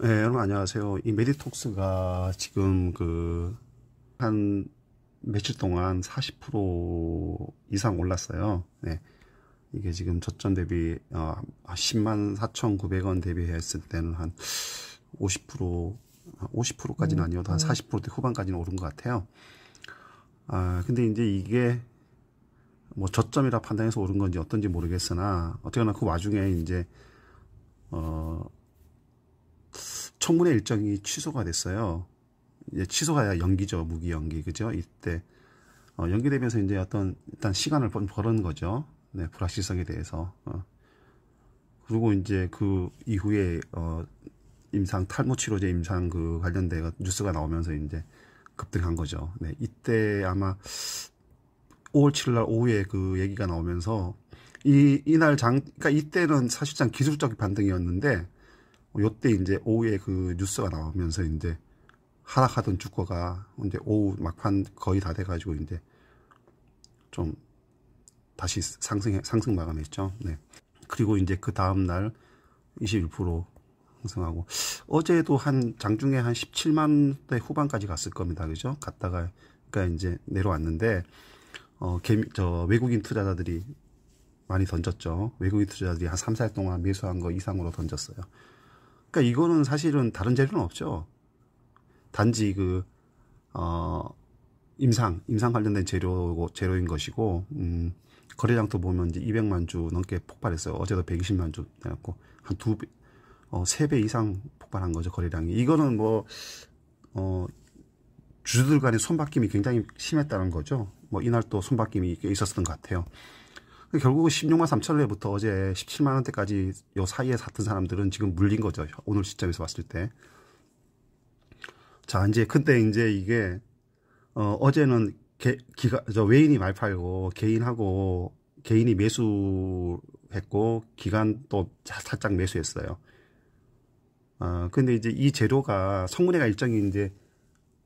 네, 여러분 안녕하세요. 이 메디톡스가 지금 한 며칠 동안 40% 이상 올랐어요. 네. 이게 지금 저점 대비 10만 4,900원 대비했을 때는 한 50%까지는 아니어도 한 40%대 후반까지는 오른 것 같아요. 근데 이제 이게 뭐 저점이라 판단해서 오른 건지 어떤지 모르겠으나 어쨌거나 그 와중에 이제 청문회 일정이 취소가 됐어요. 이제 취소가 아니라 연기죠. 무기 연기. 그죠? 이때, 연기되면서 이제 일단 시간을 벌은 거죠. 네, 불확실성에 대해서. 그리고 이제 그 이후에, 탈모 치료제 임상 관련된 뉴스가 나오면서 이제 급등한 거죠. 네, 이때 아마 5월 7일 날 오후에 그 얘기가 나오면서 그러니까 이때는 사실상 기술적 반등이었는데, 요때 이제 오후에 그 뉴스가 나오면서 이제 하락하던 주가가 이제 오후 막판 거의 다 돼가지고 이제 좀 다시 상승 마감했죠. 네. 그리고 이제 그 다음날 21% 상승하고 어제도 장중에 한 17만대 후반까지 갔을 겁니다. 그죠? 갔다가 그러니까 이제 내려왔는데 외국인 투자자들이 많이 던졌죠. 외국인 투자자들이 한 3, 4일 동안 매수한 거 이상으로 던졌어요. 그러니까 이거는 사실은 다른 재료는 없죠. 단지 임상 관련된 재료인 것이고, 거래량도 보면 이제 200만 주 넘게 폭발했어요. 어제도 120만 주 되었고, 한 3배 이상 폭발한 거죠, 거래량이. 이거는 주주들 간의 손바뀜이 굉장히 심했다는 거죠. 이날 또 손바뀜이 있었던 것 같아요. 결국은 16만 3천원부터 어제 17만 원대까지 요 사이에 샀던 사람들은 지금 물린 거죠. 오늘 시점에서 봤을 때. 자, 근데 이제 이게, 어제는 외인이 많이 팔고, 개인이 매수했고, 기관 또 살짝 매수했어요. 근데 이제 이 재료가 청문회가 일정이 이제,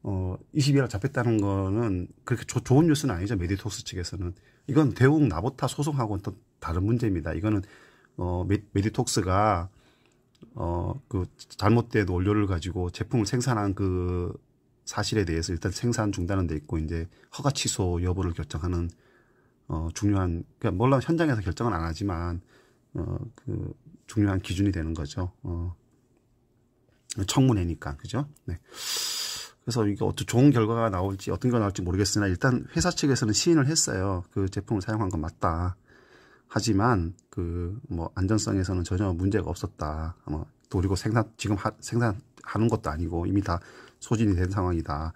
20일에 잡혔다는 거는 그렇게 좋은 뉴스는 아니죠. 메디톡스 측에서는. 이건 대웅 나보타 소송하고는 또 다른 문제입니다. 이거는, 메디톡스가, 잘못된 원료를 가지고 제품을 생산한 그 사실에 대해서 일단 생산 중단은 돼 있고, 이제 허가 취소 여부를 결정하는, 중요한, 그러니까 물론 현장에서 결정은 안 하지만, 중요한 기준이 되는 거죠. 청문회니까. 그죠? 네. 그래서 이게 어떤 좋은 결과가 나올지 어떤 결과가 나올지 모르겠으나 일단 회사 측에서는 시인을 했어요. 그 제품을 사용한 건 맞다. 하지만 안전성에서는 전혀 문제가 없었다. 그리고 지금 생산하는 것도 아니고 이미 다 소진이 된 상황이다.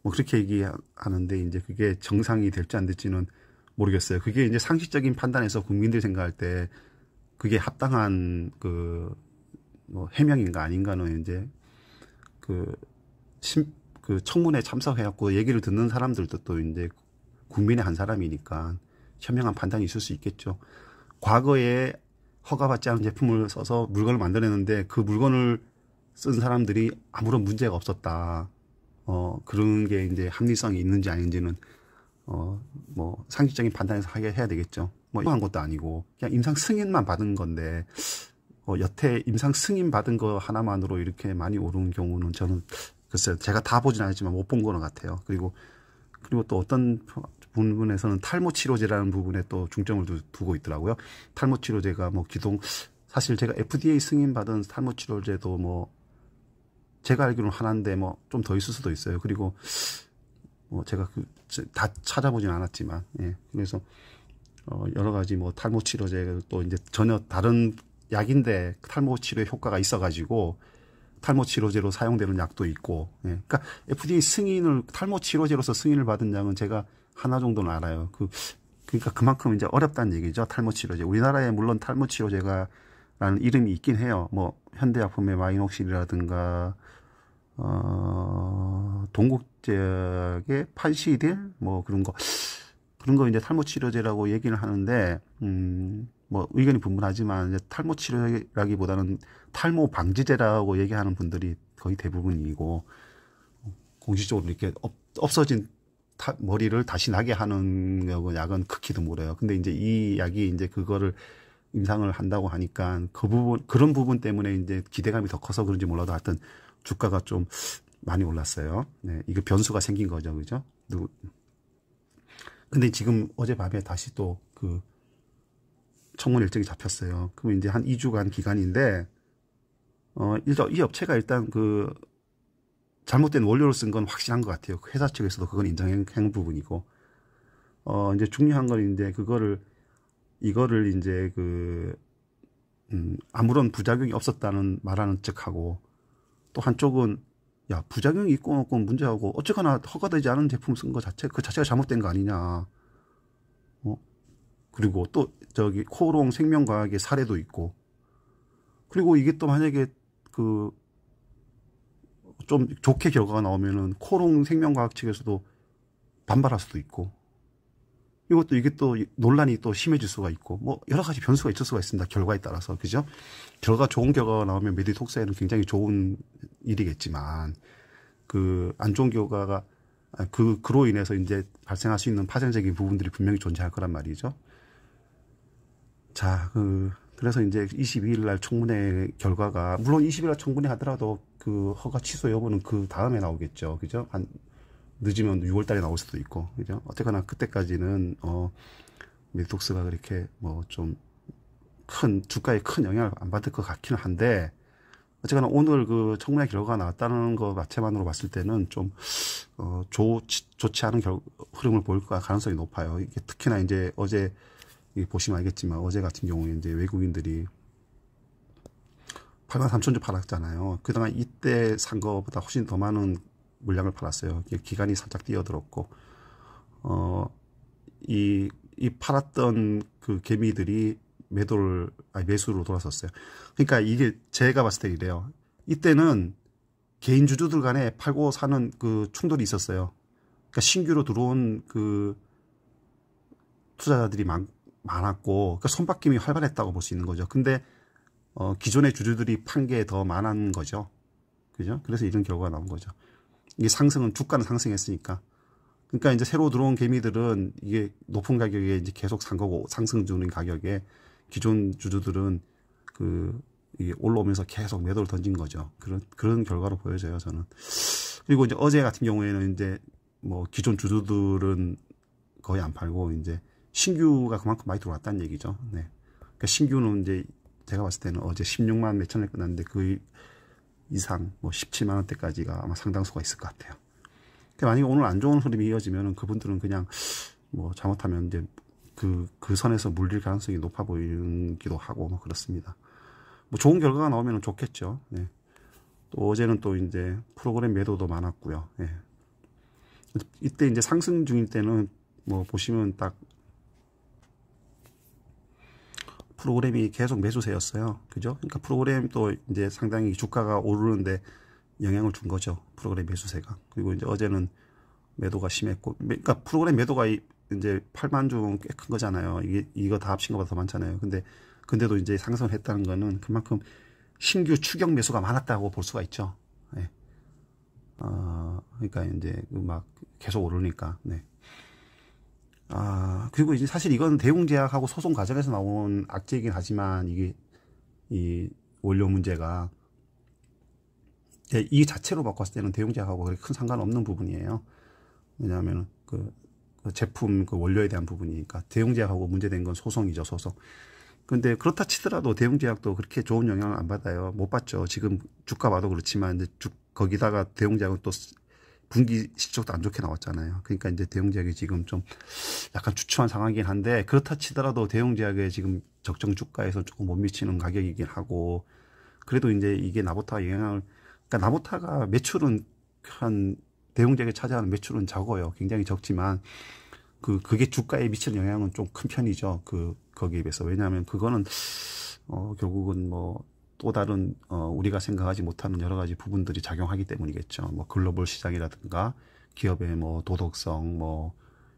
그렇게 얘기하는데 이제 그게 정상이 될지 안 될지는 모르겠어요. 그게 이제 상식적인 판단에서 국민들이 생각할 때 그게 합당한 해명인가 아닌가는 이제 청문회 참석해갖고 얘기를 듣는 사람들도 또 이제 국민의 한 사람이니까 현명한 판단이 있을 수 있겠죠. 과거에 허가받지 않은 제품을 써서 물건을 만들었는데 그 물건을 쓴 사람들이 아무런 문제가 없었다. 그런 게 이제 합리성이 있는지 아닌지는 상식적인 판단에서 해야 되겠죠. 이거 한 것도 아니고 그냥 임상 승인만 받은 건데 여태 임상 승인 받은 거 하나만으로 이렇게 많이 오른 경우는 저는 글쎄요, 제가 다 보진 않았지만 못 본 거는 같아요. 그리고 또 어떤 부분에서는 탈모 치료제라는 부분에 또 중점을 두고 있더라고요. 탈모 치료제가 사실 제가 FDA 승인 받은 탈모 치료제도 제가 알기로는 하나인데 좀 더 있을 수도 있어요. 그리고 제가 다 찾아보진 않았지만, 예. 그래서 여러 가지 탈모 치료제 또 이제 전혀 다른 약인데 탈모 치료에 효과가 있어가지고 탈모 치료제로 사용되는 약도 있고, 예. 그러니까 FDA 탈모 치료제로서 승인을 받은 약은 제가 하나 정도는 알아요. 그러니까 그만큼 이제 어렵다는 얘기죠. 탈모 치료제. 우리나라에 물론 탈모 치료제가라는 이름이 있긴 해요. 현대약품의 마이녹실이라든가, 동국제약의 판시딜, 그런 거 이제 탈모 치료제라고 얘기를 하는데, 의견이 분분하지만, 이제 탈모 치료라기보다는 탈모 방지제라고 얘기하는 분들이 거의 대부분이고, 공식적으로 이렇게 없어진 머리를 다시 나게 하는 약은 극히 드물어요. 근데 이제 이 약이 이제 그거를 임상을 한다고 하니까 그런 부분 때문에 이제 기대감이 더 커서 그런지 몰라도 하여튼 주가가 좀 많이 올랐어요. 네, 이거 변수가 생긴 거죠. 그죠? 근데 지금 어젯밤에 다시 또 그 청문 일정이 잡혔어요. 그럼 이제 한 2주간 기간인데, 이 업체가 일단 그 잘못된 원료를 쓴 건 확실한 것 같아요. 회사 측에서도 그건 인정한 부분이고, 이제 중요한 건 이제 이거를 이제 아무런 부작용이 없었다는 말하는 측하고, 또 한쪽은 야, 부작용이 있고 없고 문제하고 어쨌거나 허가되지 않은 제품 쓴 거 그 자체가 잘못된 거 아니냐. 그리고 또 저기 코오롱 생명과학의 사례도 있고, 그리고 이게 또 만약에 좀 좋게 결과가 나오면은 코오롱 생명과학 측에서도 반발할 수도 있고, 이게 또 논란이 또 심해질 수가 있고, 뭐 여러 가지 변수가 있을 수가 있습니다. 결과에 따라서. 그죠? 좋은 결과가 나오면 메디톡스에는 굉장히 좋은 일이겠지만, 안 좋은 결과가 그로 인해서 이제 발생할 수 있는 파생적인 부분들이 분명히 존재할 거란 말이죠. 자, 그래서 이제 22일 날 청문회 결과가, 물론 20일 날 청문회 하더라도 그 허가 취소 여부는 그 다음에 나오겠죠. 그죠? 늦으면 6월 달에 나올 수도 있고. 그죠? 어쨌거나 그때까지는, 메디톡스가 그렇게 뭐 좀 주가에 큰 영향을 안 받을 것 같기는 한데, 어쨌거나 오늘 그 청문회 결과가 나왔다는 것 자체만으로 봤을 때는 좀, 좋지 않은 흐름을 보일 가능성이 높아요. 이게 특히나 이제 어제, 보시면 알겠지만 어제 같은 경우에 이제 외국인들이 83,000주 팔았잖아요. 그동안 이때 산 거보다 훨씬 더 많은 물량을 팔았어요. 기간이 살짝 뛰어들었고, 이 팔았던 그 개미들이 매수로 돌아섰어요. 그러니까 이게 제가 봤을 때 이래요. 이때는 개인 주주들 간에 팔고 사는 그 충돌이 있었어요. 그러니까 신규로 들어온 그 투자자들이 많았고, 그러니까 손바뀜이 활발했다고 볼 수 있는 거죠. 근데 기존의 주주들이 판 게 더 많은 거죠. 그죠? 그래서 이런 결과가 나온 거죠. 이게 주가는 상승했으니까. 그러니까 이제 새로 들어온 개미들은 이게 높은 가격에 이제 계속 산 거고, 상승 주는 가격에 기존 주주들은 이게 올라오면서 계속 매도를 던진 거죠. 그런 결과로 보여져요, 저는. 그리고 이제 어제 같은 경우에는 이제 뭐 기존 주주들은 거의 안 팔고 이제 신규가 그만큼 많이 들어왔다는 얘기죠. 네. 그러니까 신규는 이제 제가 봤을 때는 어제 16만 몇천에 끝났는데 그 이상 뭐 17만 원대까지가 아마 상당수가 있을 것 같아요. 그러니까 만약에 오늘 안 좋은 흐름이 이어지면은 그분들은 그냥 뭐 잘못하면 이제 그 선에서 물릴 가능성이 높아 보이기도 하고 뭐 그렇습니다. 뭐 좋은 결과가 나오면 좋겠죠. 네. 또 어제는 또 이제 프로그램 매도도 많았고요. 네. 이때 이제 상승 중일 때는 뭐 보시면 딱 프로그램이 계속 매수세였어요. 그죠? 그러니까 프로그램도 이제 상당히 주가가 오르는데 영향을 준 거죠. 프로그램 매수세가. 그리고 이제 어제는 매도가 심했고, 그러니까 프로그램 매도가 이제 8만 주 꽤 큰 거잖아요. 이거 다 합친 것보다 더 많잖아요. 근데도 이제 상승을 했다는 거는 그만큼 신규 추격 매수가 많았다고 볼 수가 있죠. 네. 그러니까 이제 막 계속 오르니까, 네. 그리고 이제 사실 이건 대웅제약하고 소송 과정에서 나온 악재이긴 하지만 이 원료 문제가 이 자체로 바꿨을 때는 대웅제약하고 그렇게 큰 상관없는 부분이에요. 왜냐하면 그 제품 그 원료에 대한 부분이니까 대웅제약하고 문제된 건 소송이죠, 소송. 근데 그렇다 치더라도 대웅제약도 그렇게 좋은 영향을 안 받아요. 못 받죠. 지금 주가 봐도 그렇지만 이제 거기다가 대웅제약은 또 분기 실적도 안 좋게 나왔잖아요. 그러니까 이제 대웅제약이 지금 좀 약간 주춤한 상황이긴 한데, 그렇다 치더라도 대웅제약에 지금 적정 주가에서 조금 못 미치는 가격이긴 하고, 그래도 이제 이게 나보타 영향을, 그러니까 나보타가 매출은 대웅제약에 차지하는 매출은 적어요. 굉장히 적지만 그게 주가에 미치는 영향은 좀 큰 편이죠. 거기에 비해서. 왜냐하면 그거는 결국은 뭐 또 다른 우리가 생각하지 못하는 여러 가지 부분들이 작용하기 때문이겠죠. 뭐 글로벌 시장이라든가 기업의 뭐 도덕성 뭐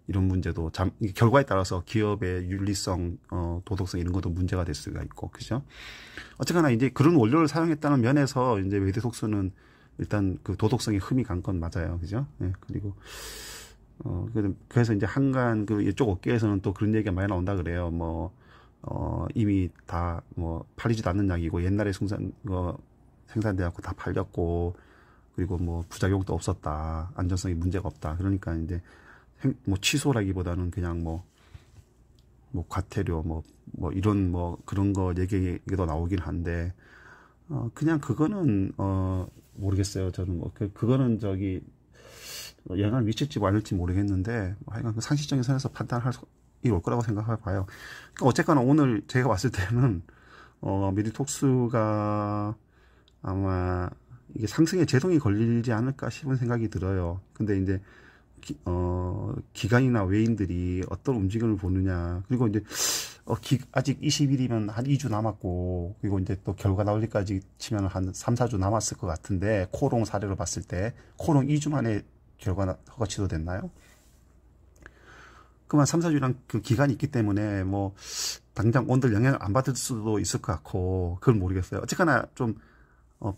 이런 문제도 결과에 따라서 기업의 윤리성, 도덕성 이런 것도 문제가 될 수가 있고, 그죠? 어쨌거나 이제 그런 원료를 사용했다는 면에서 이제 메디톡스는 일단 그 도덕성에 흠이 간 건 맞아요, 그죠? 네, 그리고 그래서 이제 한간 이쪽 업계에서는 또 그런 얘기가 많이 나온다 그래요. 뭐 이미 다 뭐 팔리지도 않는 약이고 옛날에 생산돼갖고 다 팔렸고 그리고 뭐 부작용도 없었다. 안전성이 문제가 없다. 그러니까 이제 뭐 취소라기보다는 그냥 뭐 과태료 뭐 이런 뭐 그런 거 얘기도 나오긴 한데 그냥 그거는 모르겠어요. 저는 뭐 그거는 영향을 미칠지 말지 모르겠는데 하여간 그 상식적인 선에서 판단할 일이 올 거라고 생각해 봐요. 그러니까 어쨌거나 오늘 제가 봤을 때는 메디톡스가 아마 이게 상승에 제동이 걸리지 않을까 싶은 생각이 들어요. 근데 이제 기관이나 외인들이 어떤 움직임을 보느냐. 그리고 이제 아직 20일이면 한 2주 남았고, 그리고 이제 또 결과 나올 때까지 치면 한 3, 4주 남았을 것 같은데, 코롱 사례로 봤을 때, 코롱 2주 만에 허가 취소됐나요? 그만 3, 4주랑 그 기간이 있기 때문에, 뭐, 당장 오늘 영향을 안 받을 수도 있을 것 같고, 그걸 모르겠어요. 어쨌거나 좀,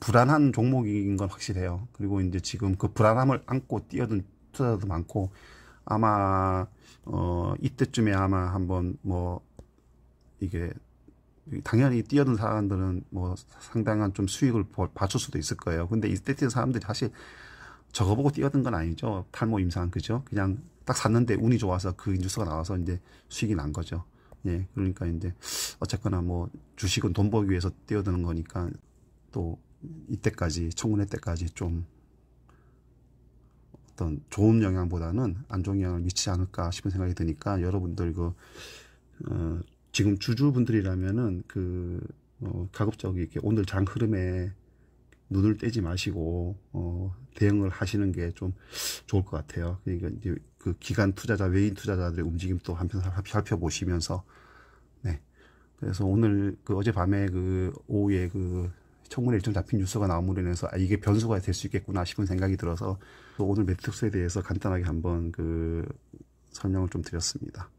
불안한 종목인 건 확실해요. 그리고 이제 지금 그 불안함을 안고 뛰어든 투자자도 많고, 아마, 이때쯤에 아마 한번 이게, 당연히 뛰어든 사람들은 뭐 상당한 좀 수익을 받을 수도 있을 거예요. 근데 이때 뛰어든 사람들이 사실 저거 보고 뛰어든 건 아니죠. 탈모 임상, 그죠? 그냥 딱 샀는데 운이 좋아서 그 뉴스가 나와서 이제 수익이 난 거죠. 예, 그러니까 이제 어쨌거나 뭐 주식은 돈 벌기 위해서 뛰어드는 거니까 또 이때까지, 청문회 때까지 좀 어떤 좋은 영향보다는 안 좋은 영향을 미치지 않을까 싶은 생각이 드니까 여러분들 지금 주주분들이라면은 가급적이 이렇게 오늘 장 흐름에 눈을 떼지 마시고 대응을 하시는 게 좀 좋을 것 같아요. 그러니까 이제 그 기관 투자자, 외인 투자자들의 움직임도 한편 살펴보시면서 네. 그래서 오늘 어젯밤에 오후에 청문회 일정 잡힌 뉴스가 나옴으로 인해서 이게 변수가 될 수 있겠구나 싶은 생각이 들어서 또 오늘 매트릭스에 대해서 간단하게 한번 설명을 좀 드렸습니다.